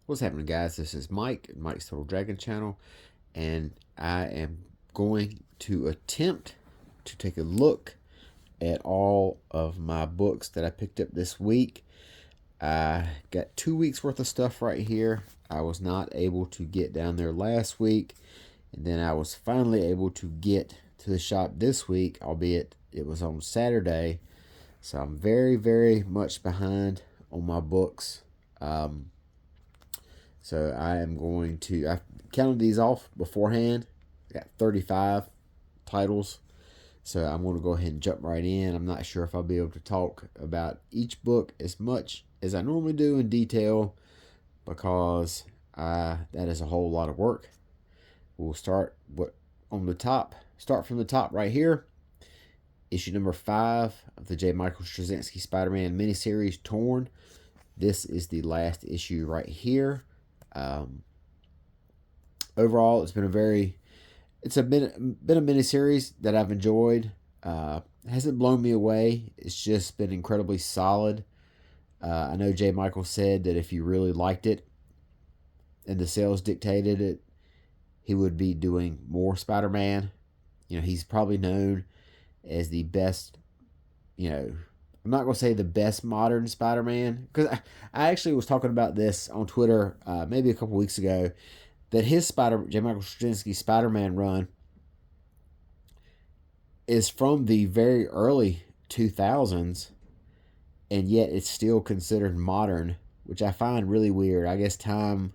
What's happening, guys? This is Mike, Mike's Total Dragon Channel, and I am going to attempt to take a look at all of my books that I picked up this week. I got 2 weeks worth of stuff right here. I was not able to get down there last week, and then I was finally able to get to the shop this week, albeit it was on Saturday. So I'm very, very much behind on my books. So I am going to, I counted these off beforehand. I got 35 titles. So I'm going to go ahead and jump right in. I'm not sure if I'll be able to talk about each book as much as I normally do in detail because that is a whole lot of work. We'll start on the top. Start from the top right here. Issue number 5 of the J. Michael Straczynski Spider-Man miniseries, Torn. This is the last issue right here. Overall, it's been been a miniseries that I've enjoyed. It hasn't blown me away. It's just been incredibly solid. I know J. Michael said that if you really liked it and the sales dictated it, he would be doing more Spider-Man. He's probably known as the best, I'm not going to say the best modern Spider-Man, because I actually was talking about this on Twitter maybe a couple weeks ago, that his J. Michael Straczynski Spider-Man run is from the very early 2000s, and yet it's still considered modern, which I find really weird. I guess time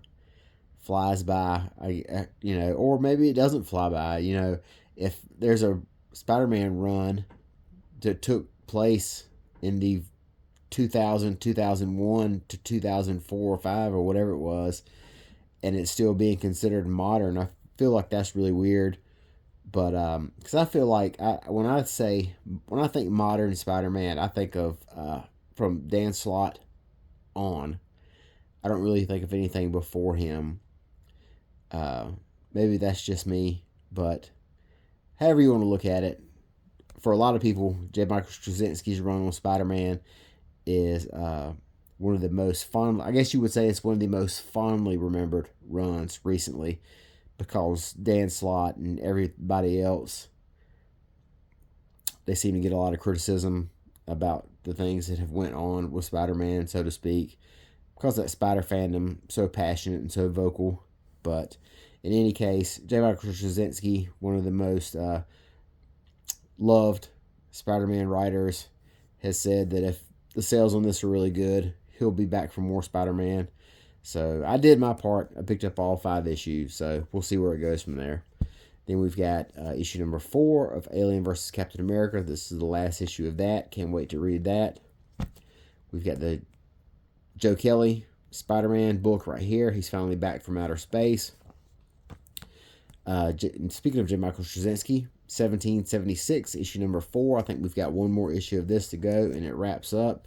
flies by, or maybe it doesn't fly by. If there's a Spider-Man run that took place in the 2000, 2001 to 2004 or 5 or whatever it was, and it's still being considered modern, I feel like that's really weird. But because I feel like when I think modern Spider-Man, I think of from Dan Slott on. I don't really think of anything before him. Maybe that's just me, but however you want to look at it, for a lot of people, J. Michael Straczynski's run on Spider-Man is one of the most fond. I guess you would say it's one of the most fondly remembered runs recently, because Dan Slott and everybody else, they seem to get a lot of criticism about the things that have went on with Spider-Man, so to speak, because that Spider fandom so passionate and so vocal. But in any case, J. Michael Straczynski, one of the most loved Spider-Man writers, has said that if the sales on this are really good, he'll be back for more Spider-Man. So I did my part. I picked up all 5 issues, so we'll see where it goes from there. Then we've got issue number 4 of Alien vs. Captain America. This is the last issue of that. Can't wait to read that. We've got the Joe Kelly Spider-Man book right here. He's finally back from outer space. Speaking of J. Michael Straczynski, 1776, issue number 4. I think we've got one more issue of this to go, and it wraps up.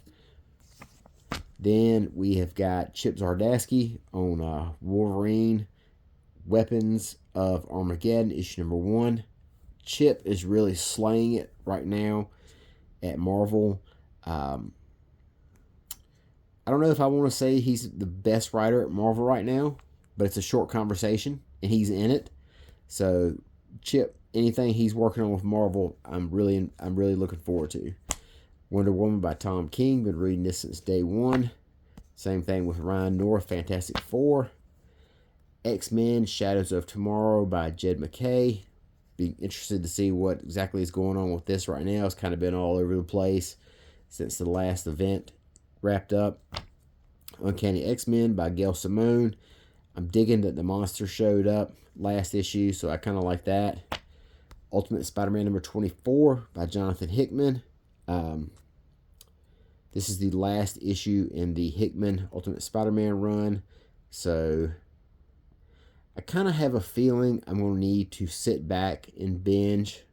Then we have got Chip Zdarsky on Wolverine, Weapons of Armageddon, issue number 1. Chip is really slaying it right now at Marvel. I don't know if I want to say he's the best writer at Marvel right now, but it's a short conversation, and he's in it. So Chip, anything he's working on with Marvel, I'm really looking forward to. Wonder Woman by Tom King, been reading this since day one. Same thing with Ryan North, Fantastic Four. X-Men, Shadows of Tomorrow by Jed McKay. Be interested to see what exactly is going on with this right now. It's kind of been all over the place since the last event wrapped up. Uncanny X-Men by Gail Simone. I'm digging that the monster showed up last issue, so I kind of like that. Ultimate Spider-Man number 24 by Jonathan Hickman. This is the last issue in the Hickman Ultimate Spider-Man run, so I kind of have a feeling I'm going to need to sit back and binge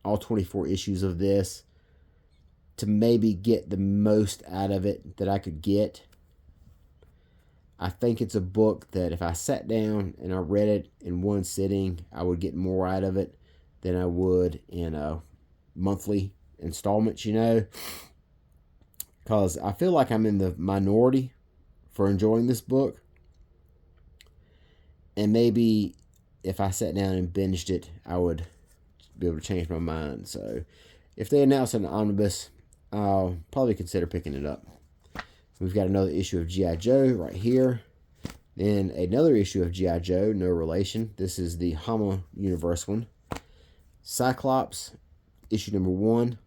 all 24 issues of this to maybe get the most out of it that I could get. I think it's a book that if I sat down and I read it in one sitting, I would get more out of it than I would in a monthly installments, because I feel like I'm in the minority for enjoying this book. And maybe if I sat down and binged it, I would be able to change my mind. So if they announce an omnibus, I'll probably consider picking it up. We've got another issue of G.I. Joe right here. Then another issue of G.I. Joe, no relation. This is the Hama Universe one. Cyclops, issue number 1.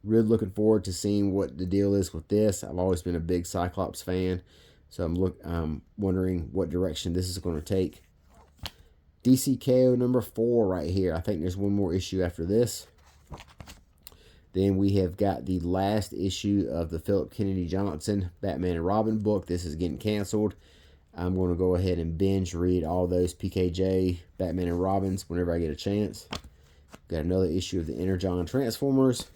Really looking forward to seeing what the deal is with this. I've always been a big Cyclops fan, so I'm wondering what direction this is going to take. DCKO number 4 right here. I think there's one more issue after this. Then we have got the last issue of the Philip Kennedy Johnson Batman and Robin book. This is getting canceled. I'm going to go ahead and binge read all those PKJ Batman and Robins whenever I get a chance. Got another issue of the Energon Transformers.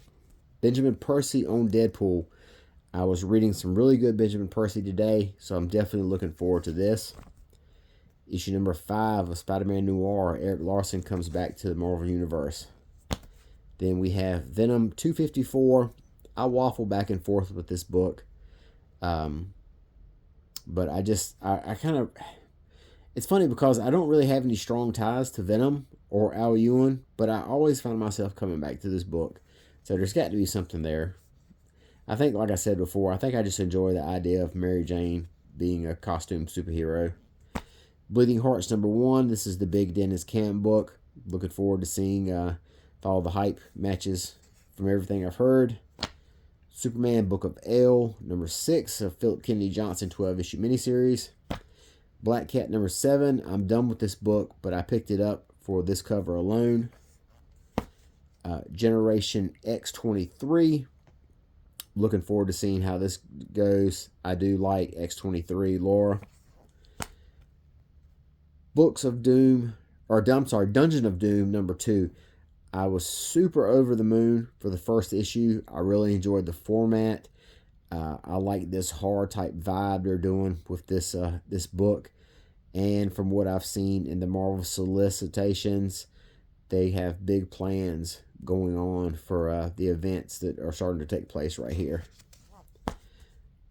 Benjamin Percy on Deadpool. I was reading some really good Benjamin Percy today, so I'm definitely looking forward to this. Issue number 5 of Spider-Man Noir. Eric Larson comes back to the Marvel Universe. Then we have Venom 254. I waffle back and forth with this book. But I kind of... It's funny because I don't really have any strong ties to Venom or Al Ewing, but I always find myself coming back to this book. So there's got to be something there. I think, like I said before, I think I just enjoy the idea of Mary Jane being a costume superhero. Bleeding Hearts number 1. This is the big Dennis Camp book. Looking forward to seeing if all the hype matches from everything I've heard. Superman Book of L number 6 of Philip Kennedy Johnson 12-issue miniseries. Black Cat number 7. I'm done with this book, but I picked it up for this cover alone. Generation X23. Looking forward to seeing how this goes. I do like X23 lore. Dungeon of Doom number 2. I was super over the moon for the first issue. I really enjoyed the format. I like this horror type vibe they're doing with this book. And from what I've seen in the Marvel solicitations, they have big plans going on for the events that are starting to take place right here.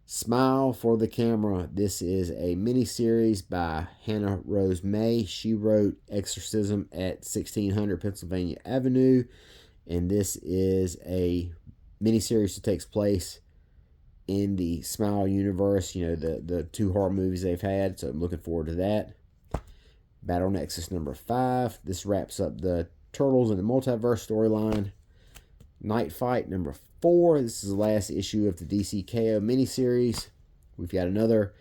Smile for the Camera. This is a mini-series by Hannah Rose May. She wrote Exorcism at 1600 Pennsylvania Avenue. And this is a mini-series that takes place in the Smile universe. You know, the 2 horror movies they've had. So I'm looking forward to that. Battle Nexus number 5. This wraps up the Turtles and the Multiverse storyline. Night Fight number 4. This is the last issue of the DCKO miniseries. We've got another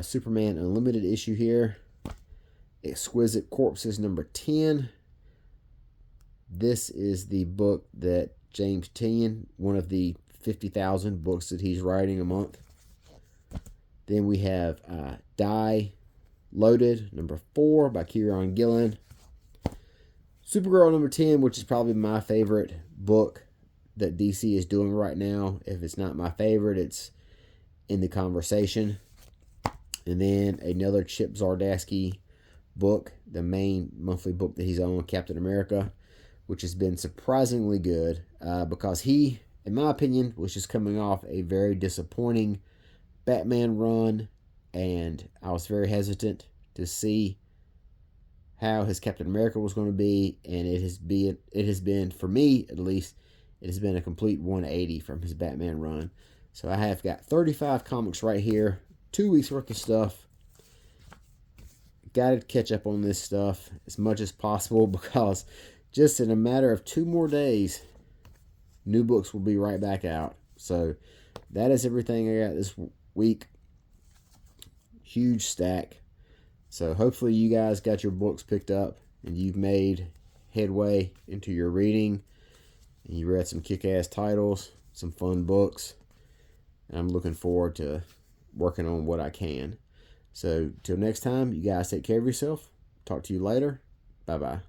Superman Unlimited issue here. Exquisite Corpses number 10. This is the book that James Tynion, one of the 50,000 books that he's writing a month. Then we have Die Loaded number 4 by Kieron Gillen. Supergirl number 10, which is probably my favorite book that DC is doing right now. If it's not my favorite, it's in the conversation. And then another Chip Zdarsky book, the main monthly book that he's on, Captain America, which has been surprisingly good because he, in my opinion, was just coming off a very disappointing Batman run, and I was very hesitant to see how his Captain America was going to be, and it has been, for me at least, it has been a complete 180 from his Batman run. So I have got 35 comics right here, 2 weeks worth of stuff. Got to catch up on this stuff as much as possible because just in a matter of 2 more days, new books will be right back out. So that is everything I got this week. Huge stack. So hopefully you guys got your books picked up and you've made headway into your reading. And you read some kick-ass titles, some fun books. And I'm looking forward to working on what I can. So till next time, you guys take care of yourself. Talk to you later. Bye-bye.